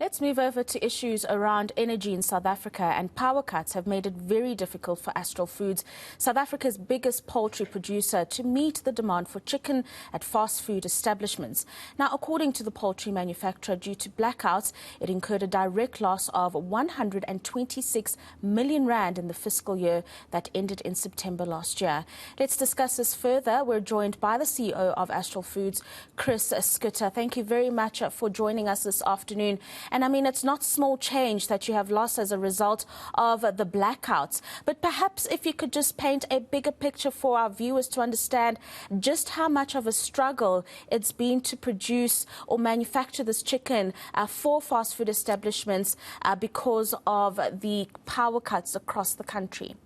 Let's move over to issues around energy in South Africa, and power cuts have made it very difficult for Astral Foods, South Africa's biggest poultry producer, to meet the demand for chicken at fast food establishments. Now, according to the poultry manufacturer, due to blackouts, it incurred a direct loss of 126 million rand in the fiscal year that ended in September last year. Let's discuss this further. We're joined by the CEO of Astral Foods, Schutte. Thank you very much for joining us this afternoon. And I mean, it's not small change that you have lost as a result of the blackouts. But perhaps if you could just paint a bigger picture for our viewers to understand just how much of a struggle it's been to produce or manufacture this chicken for fast food establishments because of the power cuts across the country.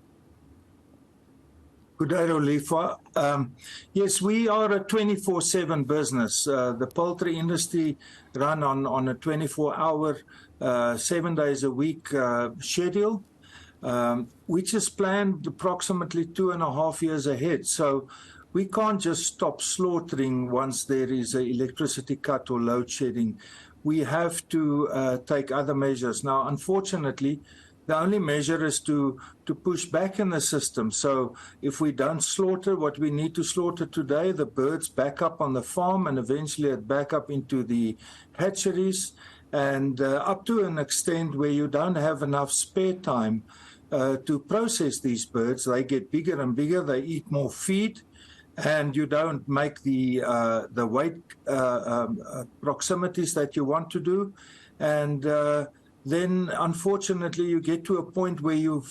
Good day, Olifa. Yes, we are a 24/7 business. The poultry industry run on a 24-hour, 7 days a week schedule, which is planned approximately 2.5 years ahead. So we can't just stop slaughtering once there is an electricity cut or load shedding. We have to take other measures. Now, unfortunately, the only measure is to push back in the system. So if we don't slaughter what we need to slaughter today, the birds back up on the farm and eventually it back up into the hatcheries, and up to an extent where you don't have enough spare time to process these birds. They get bigger and bigger, they eat more feed, and you don't make the weight proximities that you want to do. And then, unfortunately, you get to a point where you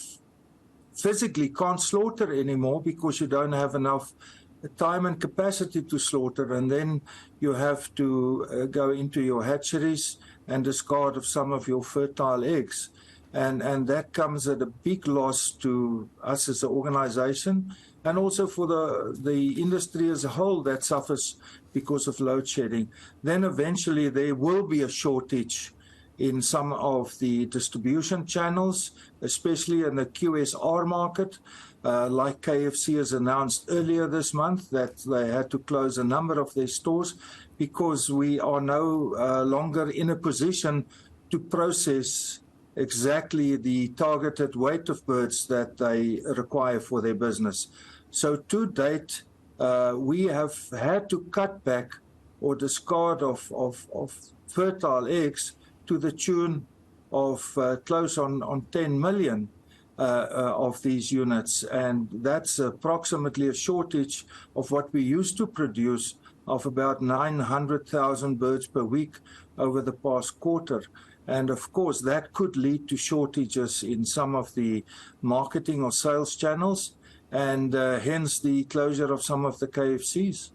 physically can't slaughter anymore because you don't have enough time and capacity to slaughter. And then you have to go into your hatcheries and discard of some of your fertile eggs. And that comes at a big loss to us as an organization, and also for the industry as a whole that suffers because of load shedding. Then eventually there will be a shortage in some of the distribution channels, especially in the QSR market. Like KFC has announced earlier this month that they had to close a number of their stores because we are no longer in a position to process exactly the targeted weight of birds that they require for their business. So to date, we have had to cut back or discard of fertile eggs to the tune of close on 10 million of these units. And that's approximately a shortage of what we used to produce of about 900,000 birds per week over the past quarter. And of course, that could lead to shortages in some of the marketing or sales channels, and hence the closure of some of the KFCs.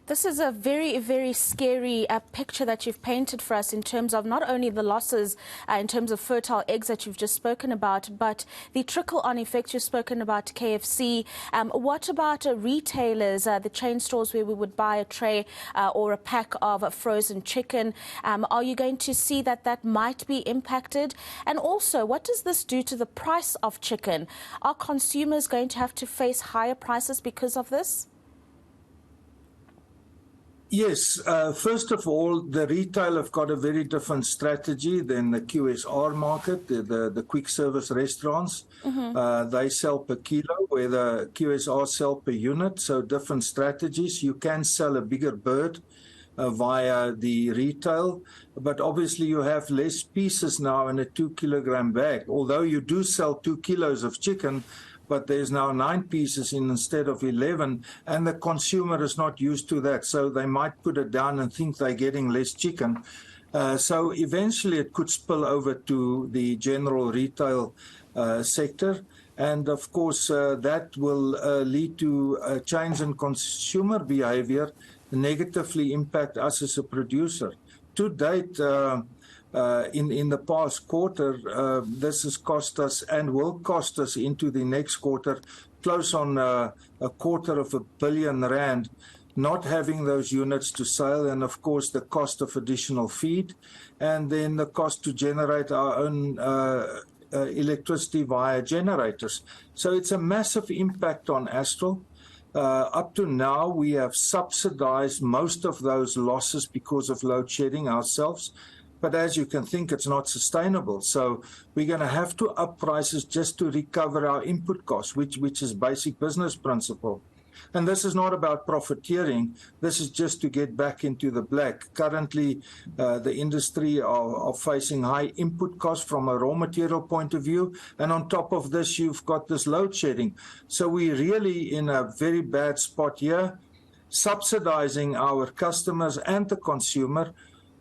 This is a very, very scary picture that you've painted for us in terms of not only the losses in terms of fertile eggs that you've just spoken about, but the trickle-on effect you've spoken about KFC. What about retailers, the chain stores where we would buy a tray or a pack of frozen chicken? Are you going to see that might be impacted? And also, what does this do to the price of chicken? Are consumers going to have to face higher prices because of this? Yes, first of all, the retail have got a very different strategy than the QSR market, the quick service restaurants. They sell per kilo, where the QSR sell per unit, so different strategies. You can sell a bigger bird via the retail, but obviously you have less pieces now in a 2-kilogram bag. Although you do sell 2 kilos of chicken, but there's now 9 pieces instead of 11, and the consumer is not used to that, so they might put it down and think they're getting less chicken. So eventually it could spill over to the general retail sector, and of course that will lead to a change in consumer behavior, negatively impact us as a producer. To date, in the past quarter, this has cost us and will cost us into the next quarter close on a R250 million, not having those units to sell, and of course the cost of additional feed, and then the cost to generate our own electricity via generators. So it's a massive impact on Astral. Up to now, we have subsidized most of those losses because of load shedding ourselves. But as you can think, it's not sustainable. So we're going to have to up prices just to recover our input costs, which is basic business principle. And this is not about profiteering. This is just to get back into the black. Currently, the industry are facing high input costs from a raw material point of view. And on top of this, you've got this load shedding. So we're really in a very bad spot here, subsidizing our customers and the consumer.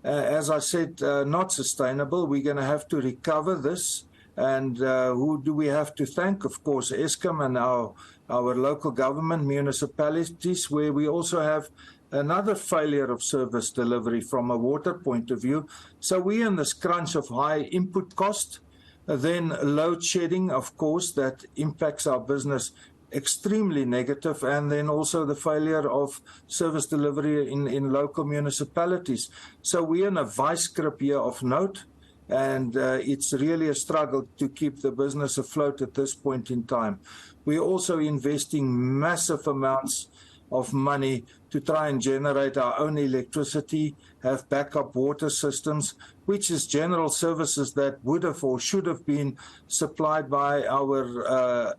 As I said, not sustainable. We're going to have to recover this. And who do we have to thank? Of course, Eskom and our local government, municipalities, where we also have another failure of service delivery from a water point of view. So we're in this crunch of high input cost, then load shedding, of course, that impacts our business extremely negative, and then also the failure of service delivery in local municipalities. So we're in a vice grip here of note. And it's really a struggle to keep the business afloat at this point in time. We're also investing massive amounts of money to try and generate our own electricity, have backup water systems, which is general services that would have or should have been supplied by our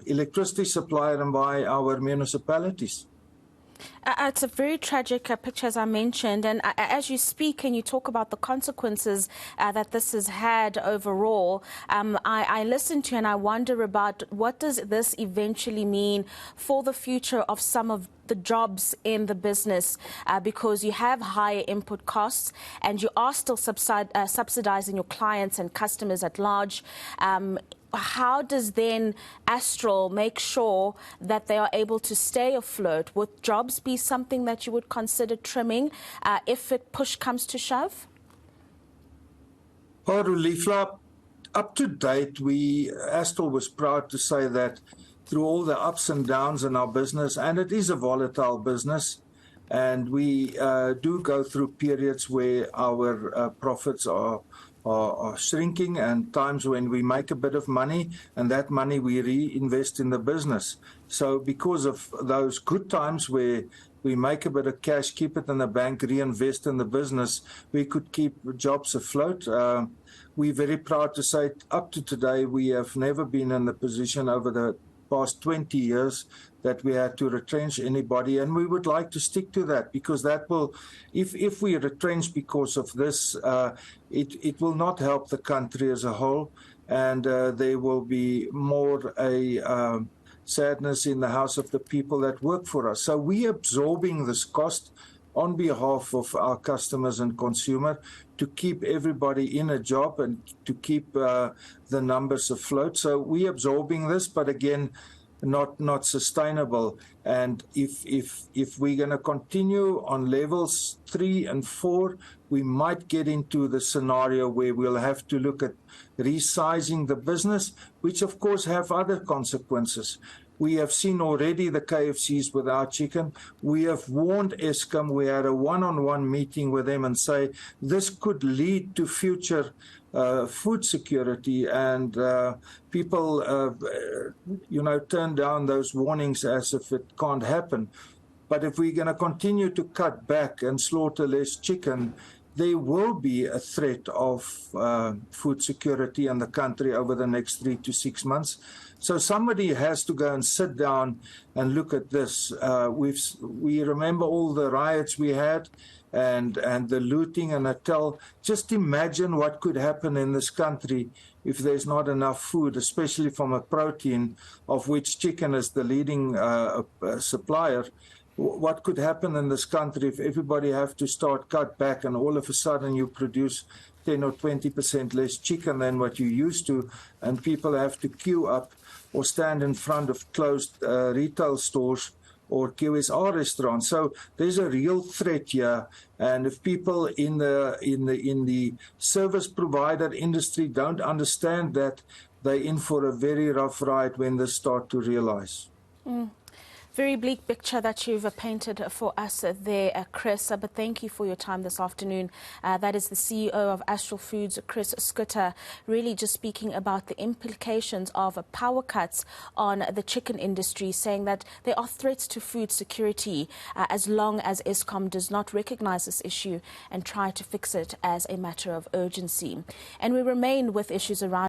electricity supplier and by our municipalities. It's a very tragic picture, as I mentioned, and as you speak and you talk about the consequences that this has had overall, I listen to you and I wonder about what does this eventually mean for the future of some of the jobs in the business, because you have higher input costs and you are still subsidizing your clients and customers at large. How does then Astral make sure that they are able to stay afloat? Would jobs be something that you would consider trimming if push comes to shove? Rulifla, up to date, Astral was proud to say that through all the ups and downs in our business, and it is a volatile business, and we do go through periods where our profits are shrinking, and times when we make a bit of money, and that money we reinvest in the business. So because of those good times where we make a bit of cash, keep it in the bank, reinvest in the business, we could keep jobs afloat. We're very proud to say up to today, we have never been in the position over the past 20 years that we had to retrench anybody, and we would like to stick to that, because that will, if we retrench because of this, it will not help the country as a whole, and there will be more a sadness in the house of the people that work for us. So we are absorbing this cost on behalf of our customers and consumer to keep everybody in a job and to keep the numbers afloat. So we're absorbing this, but again, not sustainable. And if we're going to continue on levels 3 and 4, we might get into the scenario where we'll have to look at resizing the business, which of course have other consequences. We have seen already the KFCs without chicken. We have warned Eskom. We had a one-on-one meeting with them and say this could lead to future food security, and people, turn down those warnings as if it can't happen. But if we're going to continue to cut back and slaughter less chicken, there will be a threat of food security in the country over the next 3 to 6 months. So somebody has to go and sit down and look at this. We remember all the riots we had and the looting and Natal. Just imagine what could happen in this country if there's not enough food, especially from a protein of which chicken is the leading supplier. What could happen in this country if everybody have to start cut back and all of a sudden you produce 10 or 20% less chicken than what you used to, and people have to queue up or stand in front of closed retail stores or QSR restaurants. So there's a real threat here, and if people in the service provider industry don't understand that, they're in for a very rough ride when they start to realize. Very bleak picture that you've painted for us there, Chris, but thank you for your time this afternoon. That is the CEO of Astral Foods, Chris Schutte, really just speaking about the implications of power cuts on the chicken industry, saying that there are threats to food security as long as Eskom does not recognize this issue and try to fix it as a matter of urgency. And we remain with issues around